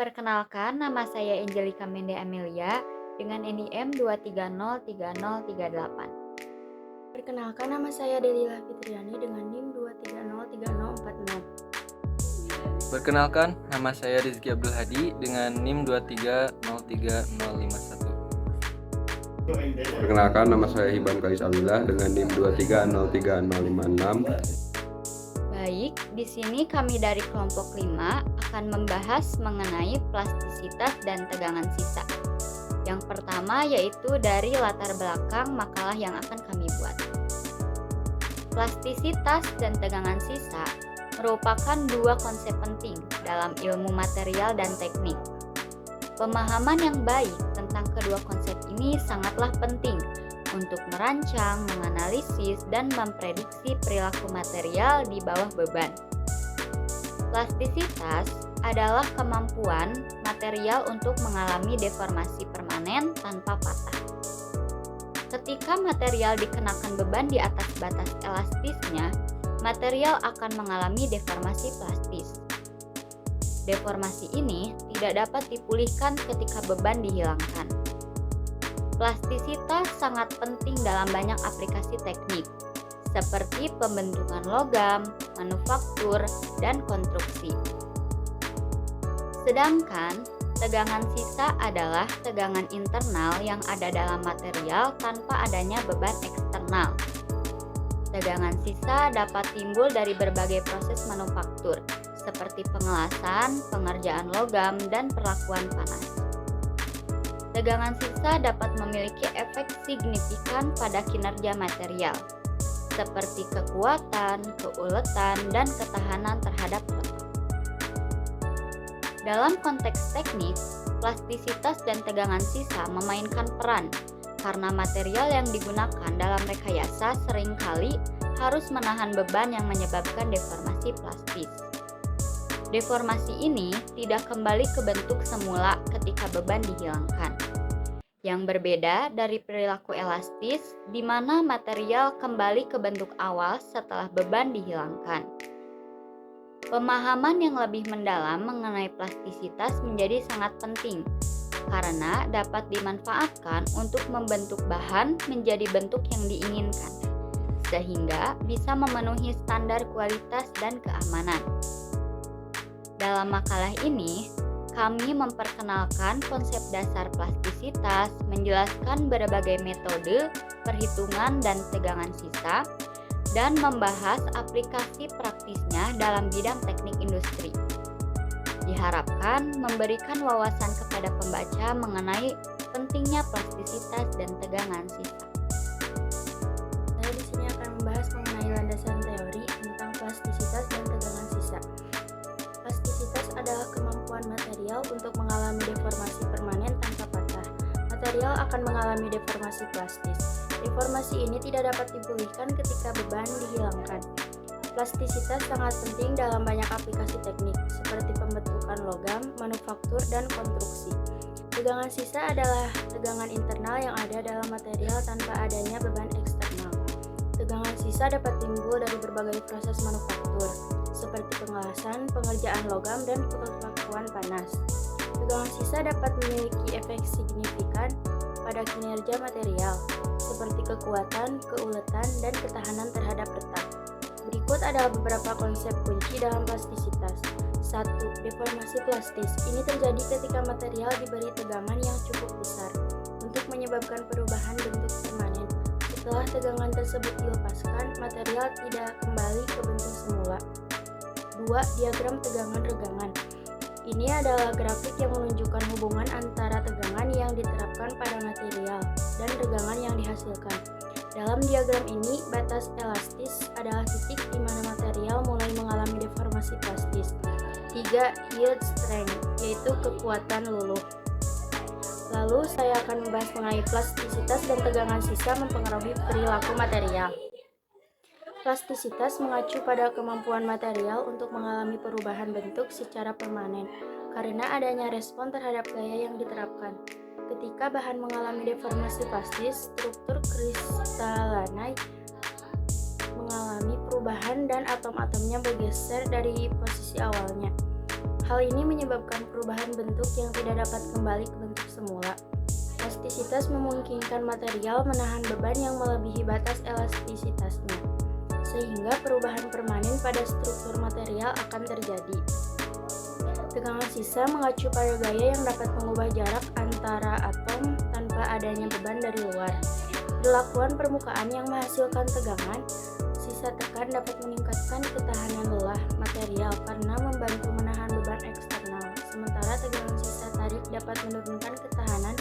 Perkenalkan, nama saya Angelika Mende Amelia dengan NIM 2303038. Perkenalkan, nama saya Delila Fitriani dengan NIM 2303040. Perkenalkan, nama saya Rizky Abdul Hadi dengan NIM 2303051. Perkenalkan, nama saya Hiban Kais Alillah dengan NIM 2303056. Baik, di sini kami dari kelompok 5 akan membahas mengenai plastisitas dan tegangan sisa. Yang pertama yaitu dari latar belakang makalah yang akan kami buat. Plastisitas dan tegangan sisa merupakan dua konsep penting dalam ilmu material dan teknik. Pemahaman yang baik tentang kedua konsep ini sangatlah penting untuk merancang, menganalisis, dan memprediksi perilaku material di bawah beban. Plastisitas adalah kemampuan material untuk mengalami deformasi permanen tanpa patah. Ketika material dikenakan beban di atas batas elastisnya, material akan mengalami deformasi plastis. Deformasi ini tidak dapat dipulihkan ketika beban dihilangkan. Plastisitas sangat penting dalam banyak aplikasi teknik, seperti pembentukan logam, manufaktur, dan konstruksi. Sedangkan, tegangan sisa adalah tegangan internal yang ada dalam material tanpa adanya beban eksternal. Tegangan sisa dapat timbul dari berbagai proses manufaktur, seperti pengelasan, pengerjaan logam, dan perlakuan panas. Tegangan sisa dapat memiliki efek signifikan pada kinerja material, seperti kekuatan, keuletan, dan ketahanan terhadap retak. Dalam konteks teknik, plastisitas dan tegangan sisa memainkan peran karena material yang digunakan dalam rekayasa seringkali harus menahan beban yang menyebabkan deformasi plastis. Deformasi ini tidak kembali ke bentuk semula ketika beban dihilangkan. Yang berbeda dari perilaku elastis, di mana material kembali ke bentuk awal setelah beban dihilangkan. Pemahaman yang lebih mendalam mengenai plastisitas menjadi sangat penting, karena dapat dimanfaatkan untuk membentuk bahan menjadi bentuk yang diinginkan, sehingga bisa memenuhi standar kualitas dan keamanan. Dalam makalah ini, kami memperkenalkan konsep dasar plastisitas, menjelaskan berbagai metode, perhitungan, dan tegangan sisa, dan membahas aplikasi praktisnya dalam bidang teknik industri. Diharapkan memberikan wawasan kepada pembaca mengenai pentingnya plastisitas dan tegangan sisa. Saya di sini akan membahas mengenai landasan teori tentang plastisitas dan tegangan sisa. Plastisitas adalah kemampuan material untuk mengalami deformasi permanen tanpa patah. Material akan mengalami deformasi plastis. Deformasi ini tidak dapat dipulihkan ketika beban dihilangkan. Plastisitas sangat penting dalam banyak aplikasi teknik, seperti pembentukan logam, manufaktur, dan konstruksi. Tegangan sisa adalah tegangan internal yang ada dalam material tanpa adanya beban eksternal. Tegangan sisa dapat timbul dari berbagai proses manufaktur, seperti pengelasan, pengerjaan logam, dan perlakuan panas. Tegangan sisa dapat memiliki efek signifikan pada kinerja material, seperti kekuatan, keuletan, dan ketahanan terhadap retak. Berikut adalah beberapa konsep kunci dalam plastisitas. 1. Deformasi plastis. Ini terjadi ketika material diberi tegangan yang cukup besar untuk menyebabkan perubahan bentuk permanen. Setelah tegangan tersebut dilepaskan, material tidak kembali ke bentuk semula. 2. Diagram tegangan-regangan. Ini adalah grafik yang menunjukkan hubungan antara tegangan yang diterapkan pada material dan regangan yang dihasilkan. Dalam diagram ini, batas elastis adalah titik di mana material mulai mengalami deformasi plastis. 3. Yield strength, yaitu kekuatan luluh. Lalu, saya akan membahas mengenai plastisitas dan tegangan sisa mempengaruhi perilaku material. Plastisitas mengacu pada kemampuan material untuk mengalami perubahan bentuk secara permanen karena adanya respon terhadap gaya yang diterapkan. Ketika bahan mengalami deformasi plastis, struktur kristalina mengalami perubahan dan atom-atomnya bergeser dari posisi awalnya. Hal ini menyebabkan perubahan bentuk yang tidak dapat kembali ke bentuk semula. Plastisitas memungkinkan material menahan beban yang melebihi batas elastisitasnya, sehingga perubahan permanen pada struktur material akan terjadi. Tegangan sisa mengacu pada gaya yang dapat mengubah jarak antara atom tanpa adanya beban dari luar. Perlakuan permukaan yang menghasilkan tegangan, sisa tekan dapat meningkatkan ketahanan lelah material karena membantu menahan beban eksternal, sementara tegangan sisa tarik dapat menurunkan ketahanan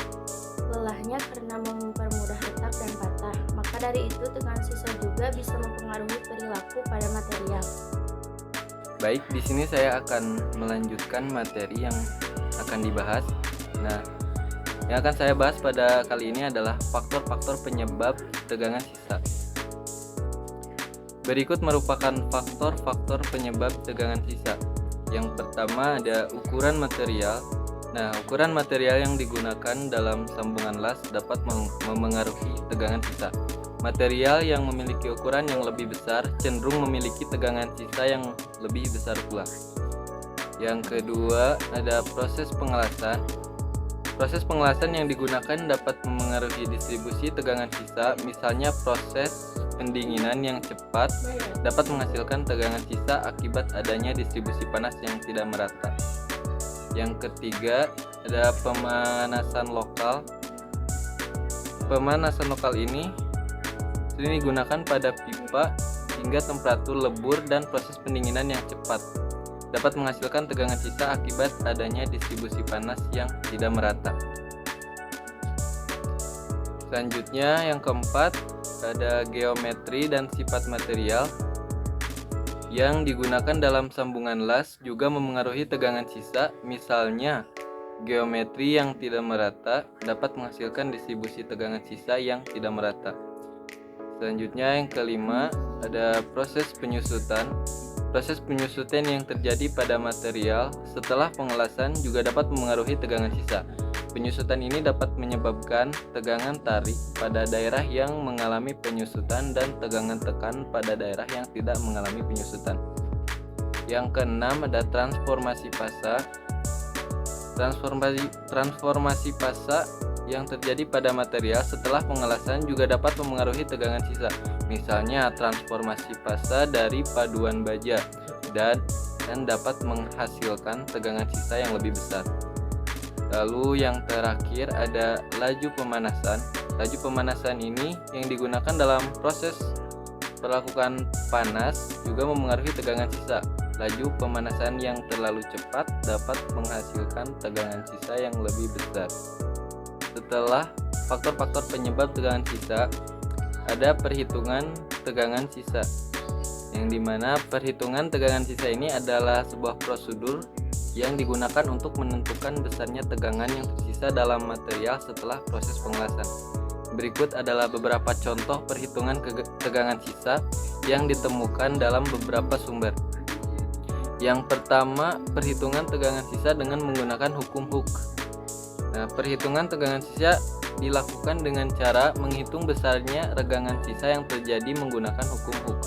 lelahnya karena mempermudah retak dan patah. Maka dari itu, tegangan sisa juga bisa mempengaruhi perilaku pada material. Baik, di sini saya akan melanjutkan materi yang akan dibahas. Nah, yang akan saya bahas pada kali ini adalah faktor-faktor penyebab tegangan sisa. Berikut merupakan faktor-faktor penyebab tegangan sisa. Yang pertama ada ukuran material. Nah, ukuran material yang digunakan dalam sambungan las dapat memengaruhi tegangan sisa. Material yang memiliki ukuran yang lebih besar cenderung memiliki tegangan sisa yang lebih besar pula. Yang kedua, ada proses pengelasan. Proses pengelasan yang digunakan dapat memengaruhi distribusi tegangan sisa, misalnya proses pendinginan yang cepat dapat menghasilkan tegangan sisa akibat adanya distribusi panas yang tidak merata. Yang ketiga, ada pemanasan lokal. Pemanasan lokal ini digunakan pada pipa hingga temperatur lebur dan proses pendinginan yang cepat dapat menghasilkan tegangan sisa akibat adanya distribusi panas yang tidak merata. Selanjutnya yang keempat, ada geometri dan sifat material yang digunakan dalam sambungan las juga memengaruhi tegangan sisa. Misalnya, geometri yang tidak merata dapat menghasilkan distribusi tegangan sisa yang tidak merata. Selanjutnya yang kelima, ada proses penyusutan. Proses penyusutan yang terjadi pada material setelah pengelasan juga dapat memengaruhi tegangan sisa. Penyusutan ini dapat menyebabkan tegangan tarik pada daerah yang mengalami penyusutan dan tegangan tekan pada daerah yang tidak mengalami penyusutan. Yang keenam, ada transformasi fasa. Transformasi fasa yang terjadi pada material setelah pengelasan juga dapat memengaruhi tegangan sisa. Misalnya transformasi fasa dari paduan baja dan dapat menghasilkan tegangan sisa yang lebih besar. Lalu yang terakhir ada laju pemanasan. Laju pemanasan ini yang digunakan dalam proses perlakukan panas juga memengaruhi tegangan sisa. Laju pemanasan yang terlalu cepat dapat menghasilkan tegangan sisa yang lebih besar. Setelah faktor-faktor penyebab tegangan sisa, ada perhitungan tegangan sisa, yang dimana perhitungan tegangan sisa ini adalah sebuah prosedur yang digunakan untuk menentukan besarnya tegangan yang tersisa dalam material setelah proses pengelasan. Berikut adalah beberapa contoh perhitungan tegangan sisa yang ditemukan dalam beberapa sumber. Yang pertama, perhitungan tegangan sisa dengan menggunakan hukum Hooke. Nah, perhitungan tegangan sisa dilakukan dengan cara menghitung besarnya regangan sisa yang terjadi menggunakan hukum Hooke.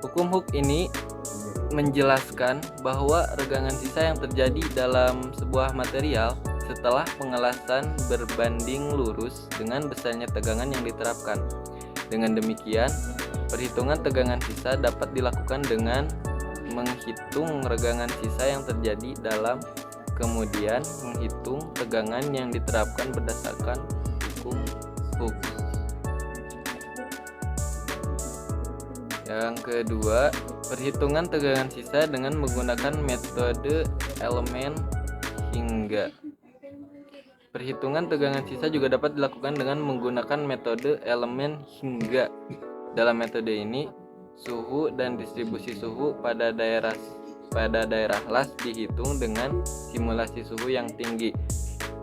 Hukum Hooke ini menjelaskan bahwa regangan sisa yang terjadi dalam sebuah material setelah pengelasan berbanding lurus dengan besarnya tegangan yang diterapkan. Dengan demikian, perhitungan tegangan sisa dapat dilakukan dengan menghitung regangan sisa yang terjadi dalam, kemudian menghitung tegangan yang diterapkan berdasarkan hukum Hooke. Yang kedua, perhitungan tegangan sisa dengan menggunakan metode elemen hingga. Perhitungan tegangan sisa juga dapat dilakukan dengan menggunakan metode elemen hingga. Dalam metode ini, suhu dan distribusi suhu pada daerah las dihitung dengan simulasi suhu yang tinggi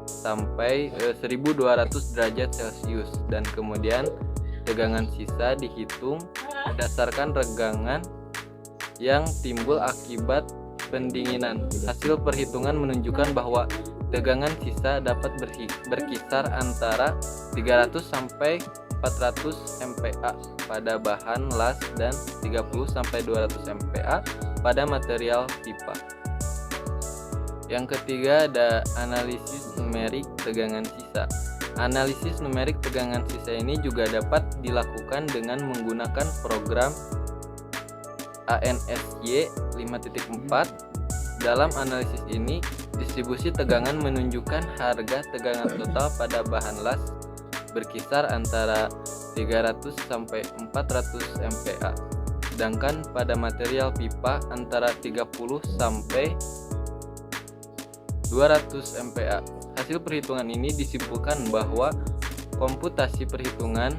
sampai 1200 derajat Celcius, dan kemudian tegangan sisa dihitung berdasarkan regangan yang timbul akibat pendinginan. Hasil perhitungan menunjukkan bahwa tegangan sisa dapat berkisar antara 300 sampai 400 MPa pada bahan las dan 30 sampai 200 MPa pada material pipa. Yang ketiga ada analisis numerik tegangan sisa. Analisis numerik tegangan sisa ini juga dapat dilakukan dengan menggunakan program ANSY 5.4. Dalam analisis ini, distribusi tegangan menunjukkan harga tegangan total pada bahan las berkisar antara 300 sampai 400 MPa. Sedangkan pada material pipa antara 30 sampai 200 MPa. Hasil perhitungan ini disimpulkan bahwa komputasi perhitungan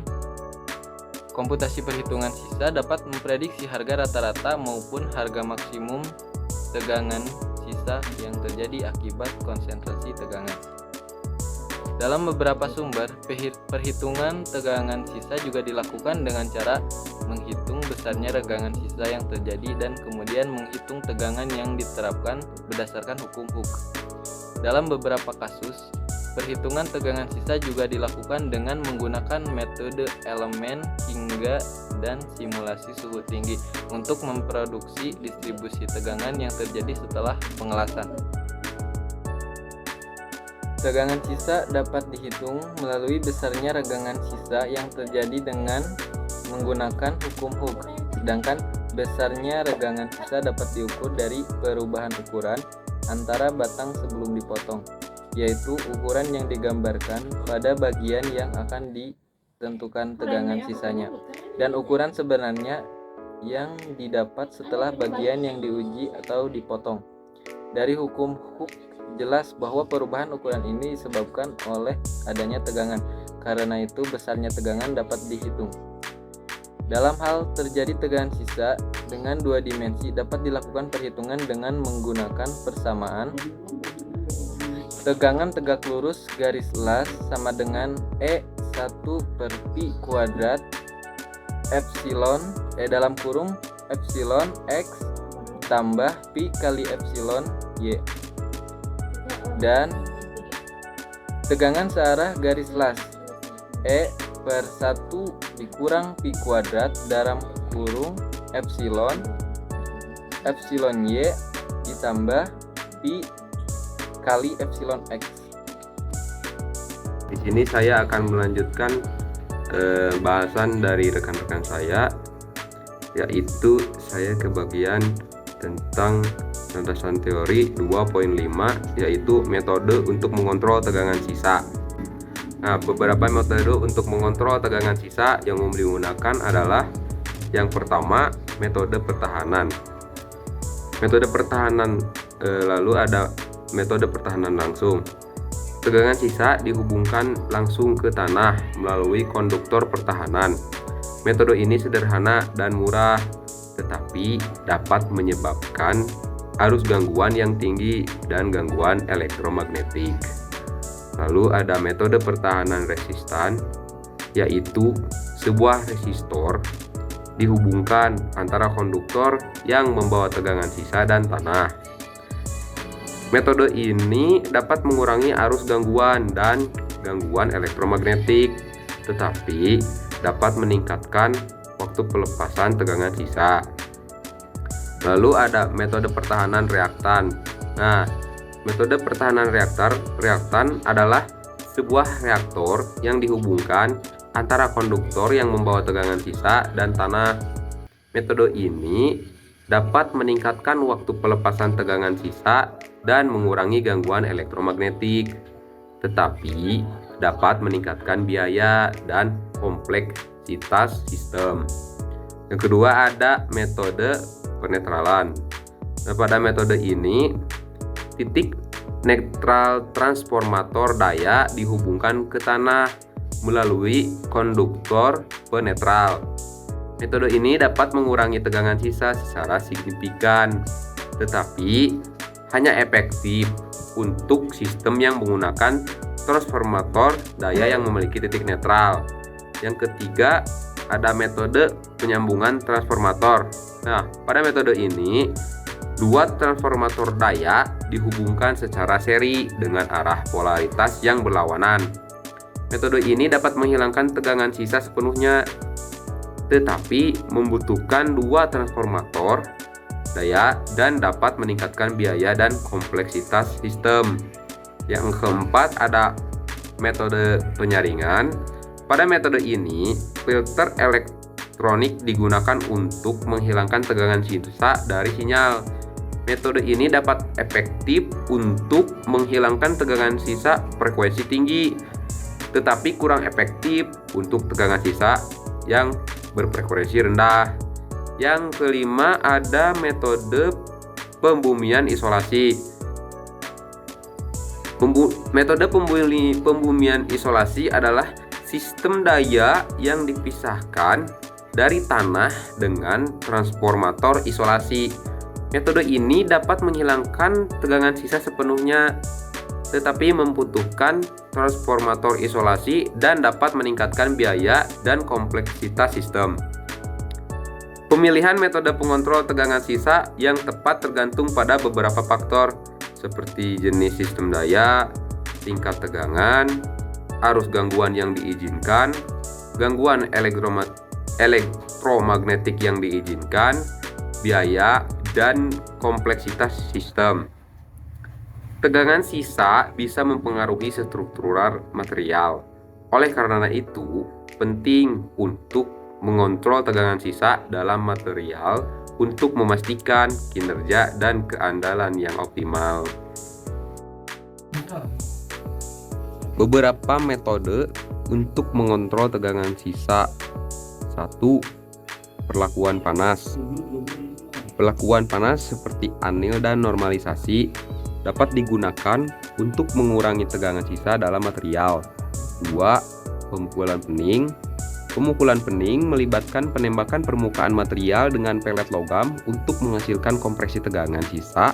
sisa dapat memprediksi harga rata-rata maupun harga maksimum tegangan sisa yang terjadi akibat konsentrasi tegangan. Dalam beberapa sumber, perhitungan tegangan sisa juga dilakukan dengan cara menghitung besarnya regangan sisa yang terjadi dan kemudian menghitung tegangan yang diterapkan berdasarkan hukum Hooke. Dalam beberapa kasus, perhitungan tegangan sisa juga dilakukan dengan menggunakan metode elemen hingga dan simulasi suhu tinggi untuk memproduksi distribusi tegangan yang terjadi setelah pengelasan. Tegangan sisa dapat dihitung melalui besarnya regangan sisa yang terjadi dengan menggunakan hukum Hooke, sedangkan besarnya regangan sisa dapat diukur dari perubahan ukuran antara batang sebelum dipotong, yaitu ukuran yang digambarkan pada bagian yang akan ditentukan tegangan sisanya, dan ukuran sebenarnya yang didapat setelah bagian yang diuji atau dipotong. Dari hukum Hooke jelas bahwa perubahan ukuran ini disebabkan oleh adanya tegangan. Karena itu besarnya tegangan dapat dihitung. Dalam hal terjadi tegangan sisa dengan dua dimensi dapat dilakukan perhitungan dengan menggunakan persamaan tegangan tegak lurus garis las sama dengan E1 per Pi kuadrat epsilon dalam kurung epsilon X tambah Pi kali epsilon Y, dan tegangan searah garis las E per 1 dikurang Pi kuadrat dalam kurung epsilon Y ditambah Pi kali epsilon X. Di sini saya akan melanjutkan bahasan dari rekan-rekan saya, yaitu saya ke bagian tentang landasan teori 2.5, yaitu metode untuk mengontrol tegangan sisa. Nah, beberapa metode untuk mengontrol tegangan sisa yang digunakan adalah yang pertama, metode pertahanan. Metode pertahanan lalu ada metode pertahanan langsung. Tegangan sisa dihubungkan langsung ke tanah melalui konduktor pertahanan. Metode ini sederhana dan murah, tetapi dapat menyebabkan arus gangguan yang tinggi dan gangguan elektromagnetik. Lalu ada metode pertahanan resistan, yaitu sebuah resistor dihubungkan antara konduktor yang membawa tegangan sisa dan tanah. Metode ini dapat mengurangi arus gangguan dan gangguan elektromagnetik, tetapi dapat meningkatkan waktu pelepasan tegangan sisa. Lalu ada metode pertahanan reaktan. Nah, metode pertahanan reaktan adalah sebuah reaktor yang dihubungkan antara konduktor yang membawa tegangan sisa dan tanah. Metode ini dapat meningkatkan waktu pelepasan tegangan sisa dan mengurangi gangguan elektromagnetik, tetapi dapat meningkatkan biaya dan kompleksitas sistem. Yang kedua ada metode penetralan. Nah, pada metode ini titik netral transformator daya dihubungkan ke tanah melalui konduktor penetral. Metode ini dapat mengurangi tegangan sisa secara signifikan, tetapi hanya efektif untuk sistem yang menggunakan transformator daya yang memiliki titik netral. Yang ketiga ada metode penyambungan transformator. Nah, pada metode ini dua transformator daya dihubungkan secara seri dengan arah polaritas yang berlawanan. Metode ini dapat menghilangkan tegangan sisa sepenuhnya, tetapi membutuhkan dua transformator daya dan dapat meningkatkan biaya dan kompleksitas sistem. Yang keempat ada metode penyaringan. Pada metode ini, filter elektronik digunakan untuk menghilangkan tegangan sisa dari sinyal. Metode ini dapat efektif untuk menghilangkan tegangan sisa frekuensi tinggi, tetapi kurang efektif untuk tegangan sisa yang berfrekuensi rendah. Yang kelima ada metode pembumian isolasi. Metode pembumian isolasi adalah sistem daya yang dipisahkan dari tanah dengan transformator isolasi. Metode ini dapat menghilangkan tegangan sisa sepenuhnya, tetapi membutuhkan transformator isolasi dan dapat meningkatkan biaya dan kompleksitas sistem. Pemilihan metode pengontrol tegangan sisa yang tepat tergantung pada beberapa faktor, seperti jenis sistem daya, tingkat tegangan, arus gangguan yang diizinkan, gangguan elektromagnetik yang diizinkan, biaya, dan kompleksitas sistem. Tegangan sisa bisa mempengaruhi struktural material. Oleh karena itu, penting untuk mengontrol tegangan sisa dalam material untuk memastikan kinerja dan keandalan yang optimal. Beberapa metode untuk mengontrol tegangan sisa. 1. Perlakuan panas. Perlakuan panas seperti anil dan normalisasi dapat digunakan untuk mengurangi tegangan sisa dalam material. 2. Pemukulan pening. Pemukulan pening melibatkan penembakan permukaan material dengan pelet logam untuk menghasilkan kompresi tegangan sisa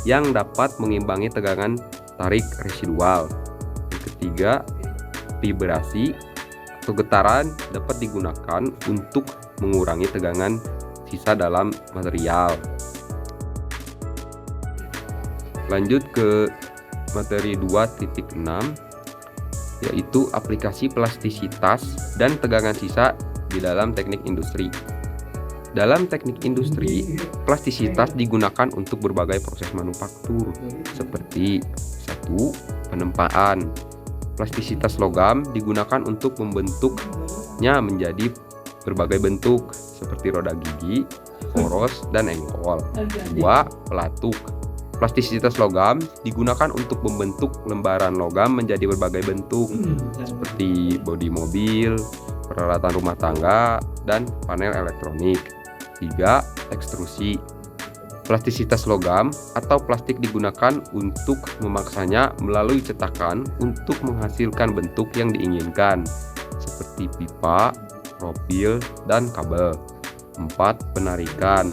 yang dapat mengimbangi tegangan tarik residual. Yang ketiga, vibrasi atau getaran dapat digunakan untuk mengurangi tegangan sisa dalam material. Lanjut ke materi 2.6, yaitu aplikasi plastisitas dan tegangan sisa di dalam teknik industri. Dalam teknik industri, plastisitas digunakan untuk berbagai proses manufaktur, seperti 1. Penempaan. Plastisitas logam digunakan untuk membentuknya menjadi berbagai bentuk, seperti roda gigi, poros, dan engkol. 2. Pelatuk. Plastisitas logam digunakan untuk membentuk lembaran logam menjadi berbagai bentuk, seperti bodi mobil, peralatan rumah tangga, dan panel elektronik. 3. Ekstrusi. Plastisitas logam atau plastik digunakan untuk memaksanya melalui cetakan untuk menghasilkan bentuk yang diinginkan, seperti pipa, profil, dan kabel. 4. Penarikan.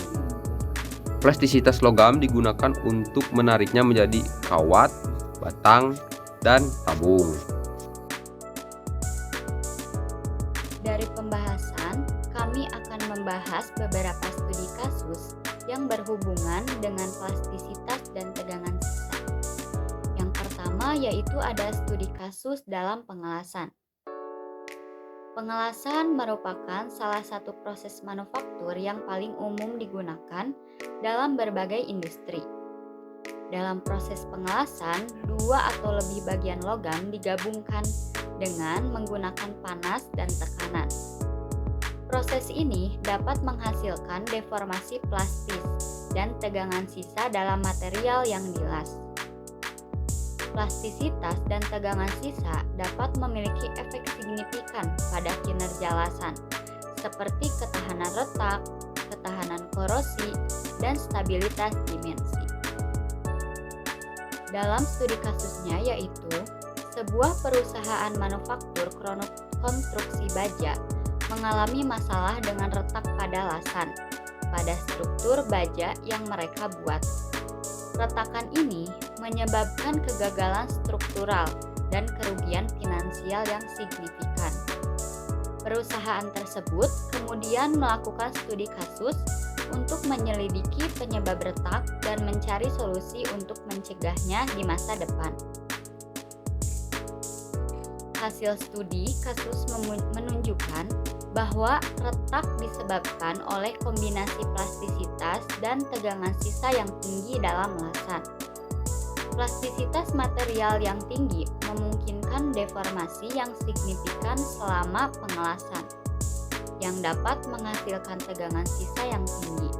Plastisitas logam digunakan untuk menariknya menjadi kawat, batang, dan tabung. Dari pembahasan, kami akan membahas beberapa studi kasus yang berhubungan dengan plastisitas dan tegangan sisa. Yang pertama yaitu ada studi kasus dalam pengelasan. Pengelasan merupakan salah satu proses manufaktur yang paling umum digunakan dalam berbagai industri. Dalam proses pengelasan, 2 atau lebih bagian logam digabungkan dengan menggunakan panas dan tekanan. Proses ini dapat menghasilkan deformasi plastis dan tegangan sisa dalam material yang dilas. Plastisitas dan tegangan sisa dapat memiliki efek signifikan pada kinerja lasan, seperti ketahanan retak, ketahanan korosi, dan stabilitas dimensi. Dalam studi kasusnya yaitu, sebuah perusahaan manufaktur konstruksi baja mengalami masalah dengan retak pada lasan, pada struktur baja yang mereka buat. Retakan ini menyebabkan kegagalan struktural dan kerugian finansial yang signifikan. Perusahaan tersebut kemudian melakukan studi kasus untuk menyelidiki penyebab retak dan mencari solusi untuk mencegahnya di masa depan. Hasil studi kasus menunjukkan bahwa retak disebabkan oleh kombinasi plastisitas dan tegangan sisa yang tinggi dalam lasan. Plastisitas material yang tinggi memungkinkan deformasi yang signifikan selama pengelasan, yang dapat menghasilkan tegangan sisa yang tinggi.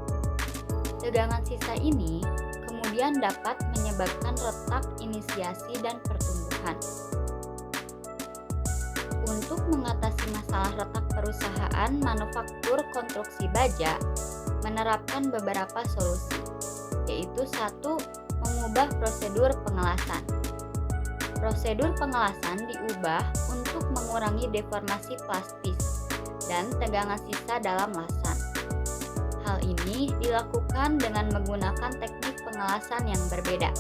Tegangan sisa ini kemudian dapat menyebabkan retak inisiasi dan pertumbuhan. Untuk mengatasi masalah retak, perusahaan manufaktur konstruksi baja menerapkan beberapa solusi, yaitu 1. Mengubah prosedur pengelasan. Prosedur pengelasan diubah untuk mengurangi deformasi plastis dan tegangan sisa dalam lasan. Hal ini dilakukan dengan menggunakan teknik pengelasan yang berbeda,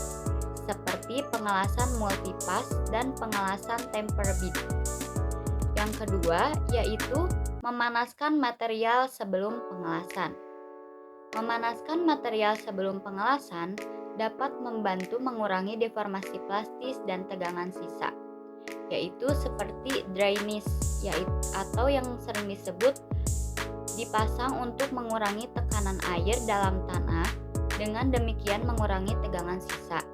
seperti pengelasan multipass dan pengelasan temper bead. Yang kedua yaitu memanaskan material sebelum pengelasan. Memanaskan material sebelum pengelasan dapat membantu mengurangi deformasi plastis dan tegangan sisa, yaitu seperti dryness, atau yang sering disebut dipasang untuk mengurangi tekanan air dalam tanah, dengan demikian mengurangi tegangan sisa.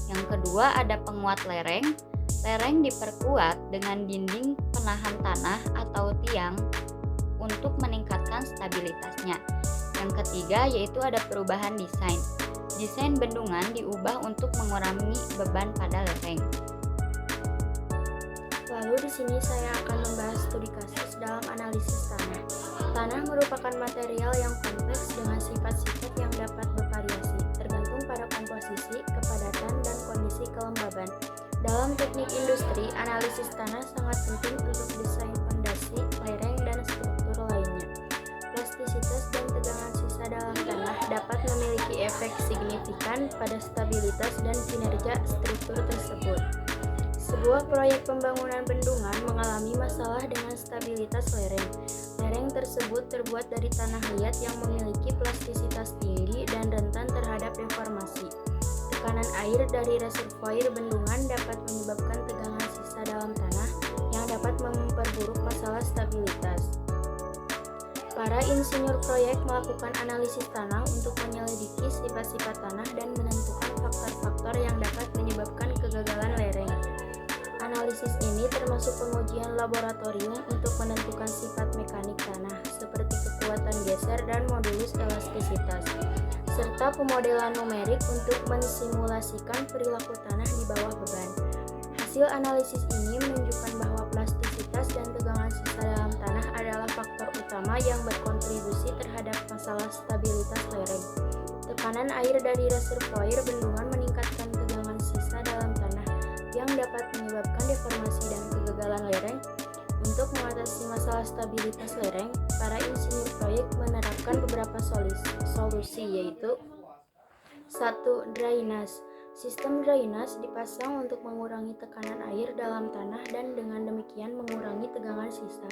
Yang kedua ada penguat lereng. Lereng diperkuat dengan dinding penahan tanah atau tiang untuk meningkatkan stabilitasnya. Yang ketiga yaitu ada perubahan desain. Desain bendungan diubah untuk mengurangi beban pada lereng. Lalu di sini saya akan membahas studi kasus dalam analisis tanah. Tanah merupakan material yang kompleks dengan sifat-sifat yang dapat bervariasi, tergantung pada komposisi, kepadatan, dan kondisi kelembaban. Dalam teknik industri, analisis tanah sangat penting untuk desain fondasi, lereng, dan struktur lainnya. Plastisitas dan tegangan sisa dalam tanah dapat memiliki efek signifikan pada stabilitas dan kinerja struktur tersebut. Sebuah proyek pembangunan bendungan mengalami masalah dengan stabilitas lereng. Lereng tersebut terbuat dari tanah liat yang memiliki plastisitas tinggi dan rentan terhadap deformasi. Tekanan air dari reservoir bendungan dapat menyebabkan tegangan sisa dalam tanah yang dapat memperburuk masalah stabilitas. Para insinyur proyek melakukan analisis tanah untuk menyelidiki sifat-sifat tanah dan menentukan faktor-faktor yang dapat menyebabkan kegagalan lereng. Analisis ini termasuk pengujian laboratorium untuk menentukan sifat mekanik tanah seperti kekuatan geser dan modulus elastisitas, serta pemodelan numerik untuk mensimulasikan perilaku tanah di bawah beban. Hasil analisis ini menunjukkan bahwa plastisitas dan tegangan sisa dalam tanah adalah faktor utama yang berkontribusi terhadap masalah stabilitas lereng. Tekanan air dari reservoir bendungan meningkatkan tegangan sisa dalam tanah yang dapat menyebabkan deformasi dan kegagalan lereng. Untuk mengatasi masalah stabilitas lereng, para insinyur proyek menerapkan beberapa solusi yaitu 1. Drainase. Sistem drainase dipasang untuk mengurangi tekanan air dalam tanah dan dengan demikian mengurangi tegangan sisa.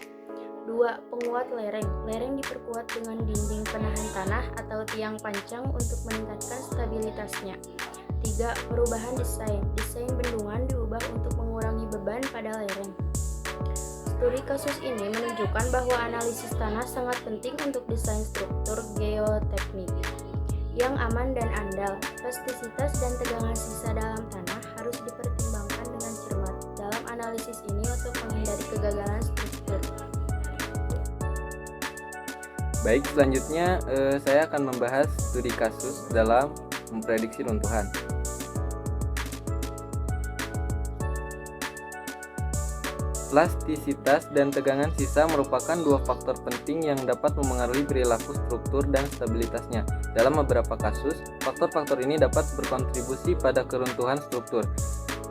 2. Penguat lereng. Lereng diperkuat dengan dinding penahan tanah atau tiang pancang untuk meningkatkan stabilitasnya. 3. Perubahan desain. Desain bendungan diubah untuk mengurangi beban pada lereng. Studi kasus ini menunjukkan bahwa analisis tanah sangat penting untuk desain struktur geoteknik yang aman dan andal. Plastisitas dan tegangan sisa dalam tanah harus dipertimbangkan dengan cermat dalam analisis ini untuk menghindari kegagalan struktur. Baik, selanjutnya saya akan membahas studi kasus dalam memprediksi runtuhan. Plastisitas dan tegangan sisa merupakan dua faktor penting yang dapat memengaruhi perilaku struktur dan stabilitasnya. Dalam beberapa kasus, faktor-faktor ini dapat berkontribusi pada keruntuhan struktur.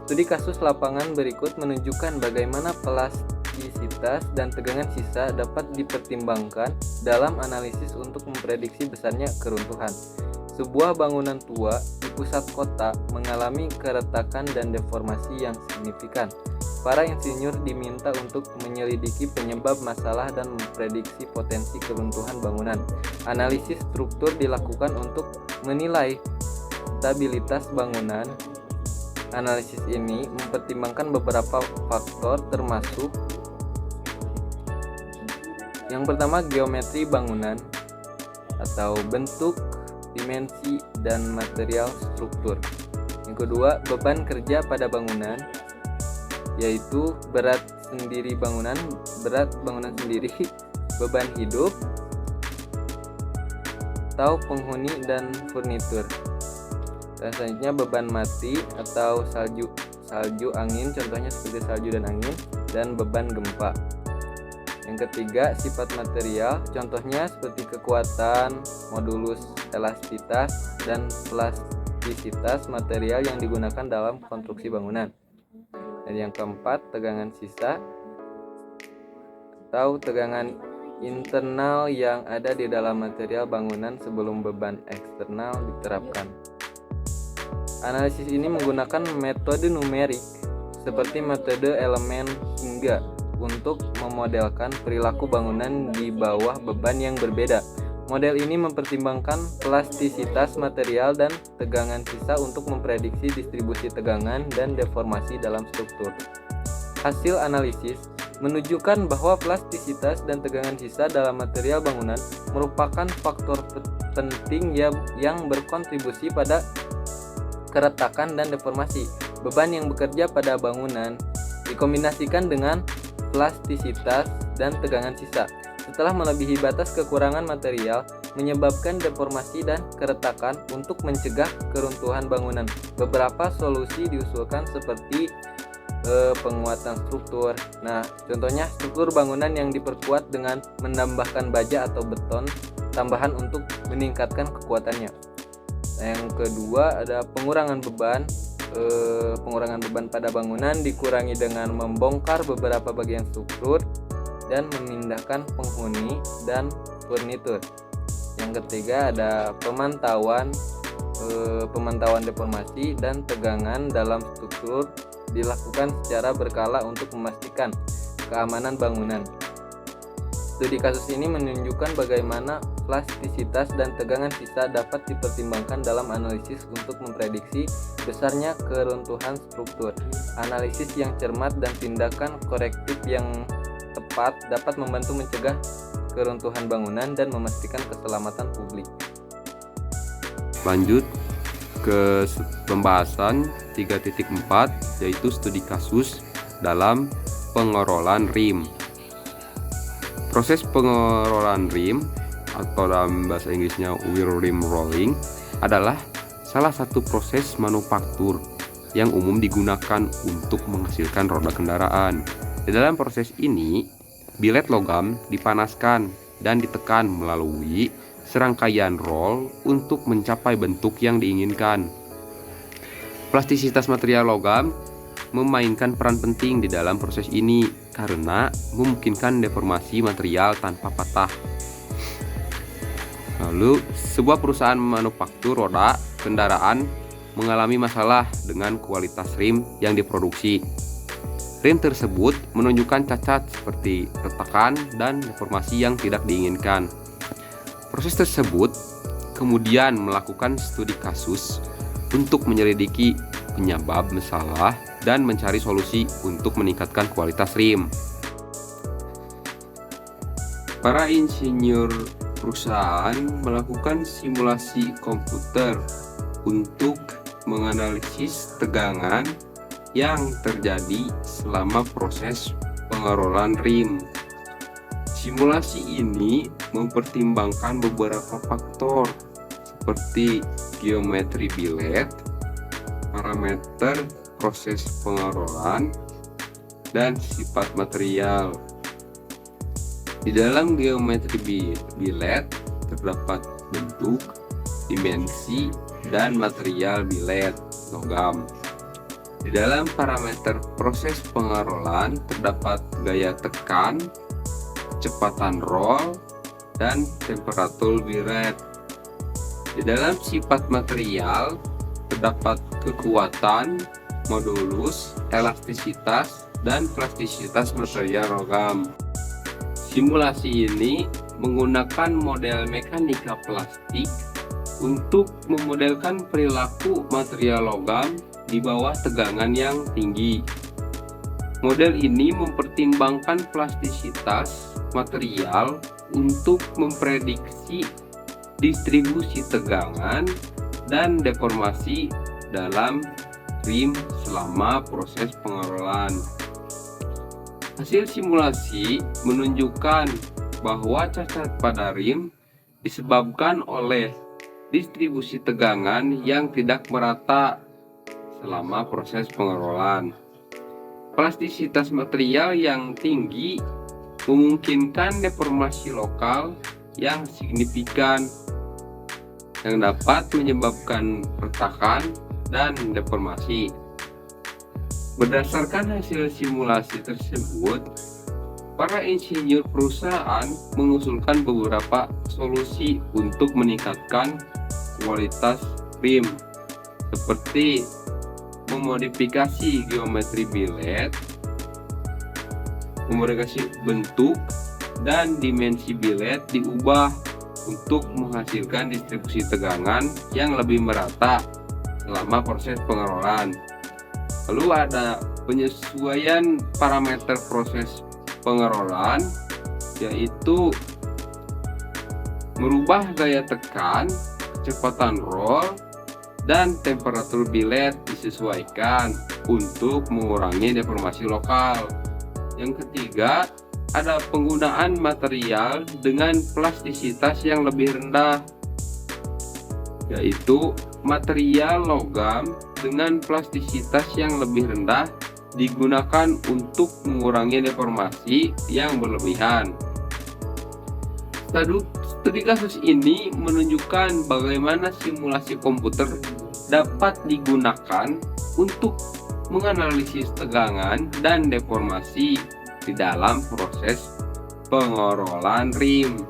Studi kasus lapangan berikut menunjukkan bagaimana plastisitas dan tegangan sisa dapat dipertimbangkan dalam analisis untuk memprediksi besarnya keruntuhan. Sebuah bangunan tua di pusat kota mengalami keretakan dan deformasi yang signifikan. Para insinyur diminta untuk menyelidiki penyebab masalah dan memprediksi potensi keruntuhan bangunan. Analisis struktur dilakukan untuk menilai stabilitas bangunan. Analisis ini mempertimbangkan beberapa faktor termasuk Yang pertama, geometri bangunan atau bentuk, dimensi, dan material struktur. Yang kedua, beban kerja pada bangunan, yaitu berat bangunan sendiri, beban hidup, atau penghuni dan furnitur. Dan selanjutnya, beban mati atau salju angin, contohnya seperti salju dan angin, dan beban gempa. Yang ketiga, sifat material, contohnya seperti kekuatan, modulus elastisitas, dan plastisitas material yang digunakan dalam konstruksi bangunan. Dan yang keempat, tegangan sisa atau tegangan internal yang ada di dalam material bangunan sebelum beban eksternal diterapkan. Analisis ini menggunakan metode numerik seperti metode elemen hingga untuk memodelkan perilaku bangunan di bawah beban yang berbeda. Model ini mempertimbangkan plastisitas material dan tegangan sisa untuk memprediksi distribusi tegangan dan deformasi dalam struktur. Hasil analisis menunjukkan bahwa plastisitas dan tegangan sisa dalam material bangunan merupakan faktor penting yang berkontribusi pada keretakan dan deformasi. Beban yang bekerja pada bangunan dikombinasikan dengan plastisitas dan tegangan sisa. Setelah melebihi batas kekurangan material, menyebabkan deformasi dan keretakan untuk mencegah keruntuhan bangunan. Beberapa solusi diusulkan seperti penguatan struktur. Nah, contohnya struktur bangunan yang diperkuat dengan menambahkan baja atau beton tambahan untuk meningkatkan kekuatannya. Nah, yang kedua ada pengurangan beban. Pengurangan beban pada bangunan dikurangi dengan membongkar beberapa bagian struktur dan memindahkan penghuni dan furnitur. Yang ketiga ada pemantauan deformasi dan tegangan dalam struktur dilakukan secara berkala untuk memastikan keamanan bangunan. Studi kasus ini menunjukkan bagaimana plastisitas dan tegangan sisa dapat dipertimbangkan dalam analisis untuk memprediksi besarnya keruntuhan struktur. Analisis yang cermat dan tindakan korektif yang tepat dapat membantu mencegah keruntuhan bangunan dan memastikan keselamatan publik. Lanjut ke pembahasan 3.4, yaitu studi kasus dalam pengerolan rim. Proses pengerolan rim atau dalam bahasa Inggrisnya wheel rim rolling adalah salah satu proses manufaktur yang umum digunakan untuk menghasilkan roda kendaraan. Di dalam proses ini, bilet logam dipanaskan dan ditekan melalui serangkaian roll untuk mencapai bentuk yang diinginkan. Plastisitas material logam memainkan peran penting di dalam proses ini karena memungkinkan deformasi material tanpa patah. Lalu, sebuah perusahaan manufaktur roda kendaraan mengalami masalah dengan kualitas rim yang diproduksi. Rim tersebut menunjukkan cacat seperti retakan dan deformasi yang tidak diinginkan. Proses tersebut kemudian melakukan studi kasus untuk menyelidiki penyebab masalah dan mencari solusi untuk meningkatkan kualitas rim. Para insinyur perusahaan melakukan simulasi komputer untuk menganalisis tegangan yang terjadi selama proses pengerolan rim. Simulasi ini mempertimbangkan beberapa faktor seperti geometri bilet, parameter proses pengerolan, dan sifat material. Di dalam geometri bilet terdapat bentuk, dimensi, dan material bilet logam. Di dalam parameter proses pengerolan terdapat gaya tekan, kecepatan roll, dan temperatur bilet. Di dalam sifat material terdapat kekuatan, modulus, elastisitas, dan plastisitas material logam. Simulasi ini menggunakan model mekanika plastik untuk memodelkan perilaku material logam di bawah tegangan yang tinggi. Model ini mempertimbangkan plastisitas material untuk memprediksi distribusi tegangan dan deformasi dalam rim selama proses pengerolan. Hasil simulasi menunjukkan bahwa cacat pada rim disebabkan oleh distribusi tegangan yang tidak merata selama proses pengerolan. Plastisitas material yang tinggi memungkinkan deformasi lokal yang signifikan yang dapat menyebabkan retakan dan deformasi. Berdasarkan hasil simulasi tersebut, para insinyur perusahaan mengusulkan beberapa solusi untuk meningkatkan kualitas rim, seperti memodifikasi geometri biled, memodifikasi bentuk dan dimensi biled diubah untuk menghasilkan distribusi tegangan yang lebih merata selama proses pengerolan. Lalu ada penyesuaian parameter proses pengerolan, yaitu merubah gaya tekan, kecepatan roll, dan temperatur biled disesuaikan untuk mengurangi deformasi lokal. Yang ketiga, ada penggunaan material dengan plastisitas yang lebih rendah, yaitu material logam dengan plastisitas yang lebih rendah digunakan untuk mengurangi deformasi yang berlebihan. Studi kasus ini menunjukkan bagaimana simulasi komputer dapat digunakan untuk menganalisis tegangan dan deformasi di dalam proses pengerolan rim.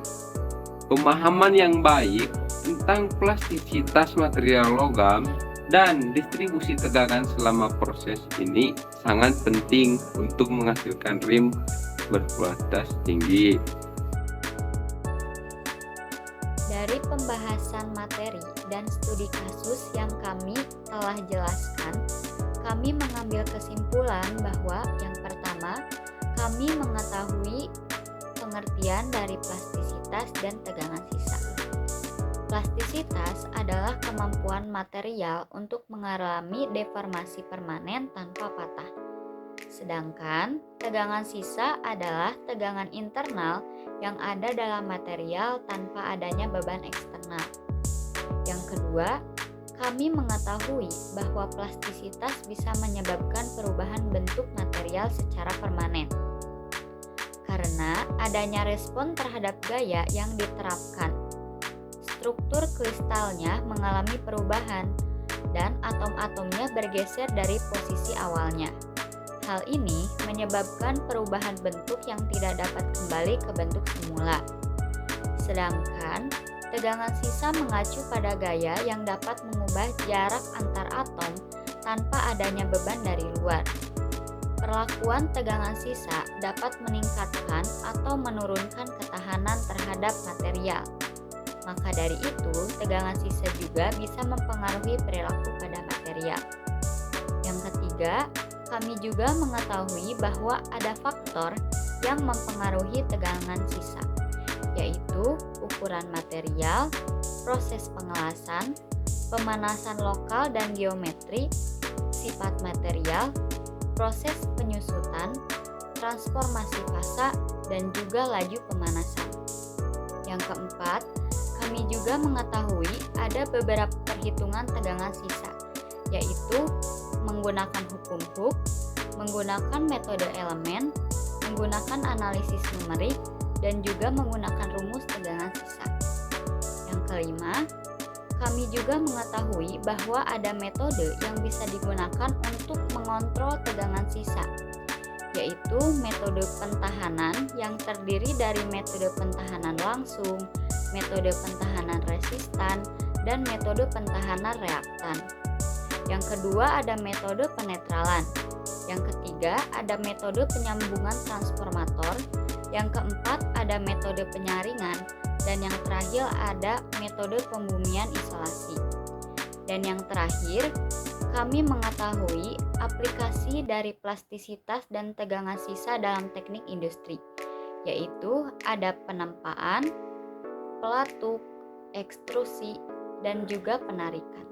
Pemahaman yang baik tentang plastisitas material logam dan distribusi tegangan selama proses ini sangat penting untuk menghasilkan rim berkualitas tinggi. Dari pembahasan materi dan studi kasus yang kami telah jelaskan, kami mengambil kesimpulan bahwa yang pertama, kami mengetahui pengertian dari plastisitas dan tegangan sisa. Plastisitas adalah kemampuan material untuk mengalami deformasi permanen tanpa patah. Sedangkan tegangan sisa adalah tegangan internal yang ada dalam material tanpa adanya beban eksternal. Yang kedua, kami mengetahui bahwa plastisitas bisa menyebabkan perubahan bentuk material secara permanen karena adanya respon terhadap gaya yang diterapkan. Struktur kristalnya mengalami perubahan dan atom-atomnya bergeser dari posisi awalnya. Hal ini menyebabkan perubahan bentuk yang tidak dapat kembali ke bentuk semula. Sedangkan tegangan sisa mengacu pada gaya yang dapat mengubah jarak antar atom tanpa adanya beban dari luar. Perlakuan tegangan sisa dapat meningkatkan atau menurunkan ketahanan terhadap material. Maka dari itu, tegangan sisa juga bisa mempengaruhi perilaku pada material. Yang ketiga, kami juga mengetahui bahwa ada faktor yang mempengaruhi tegangan sisa, yaitu ukuran material, proses pengelasan, pemanasan lokal dan geometri, sifat material, proses penyusutan, transformasi fasa, dan juga laju pemanasan. Yang keempat, kami juga mengetahui ada beberapa perhitungan tegangan sisa, yaitu menggunakan hukum Hooke, menggunakan metode elemen, menggunakan analisis numerik, dan juga menggunakan rumus tegangan sisa. Yang kelima, kami juga mengetahui bahwa ada metode yang bisa digunakan untuk mengontrol tegangan sisa, yaitu metode pentahanan yang terdiri dari metode pentahanan langsung, metode pentahanan resistan, dan metode pentahanan reaktan. Yang kedua ada metode penetralan. Yang ketiga ada metode penyambungan transformator. Yang keempat ada metode penyaringan. Dan yang terakhir ada metode pembumian isolasi. Dan yang terakhir, kami mengetahui aplikasi dari plastisitas dan tegangan sisa dalam teknik industri, yaitu ada penempaan, pelatuk, ekstrusi, dan juga penarikan.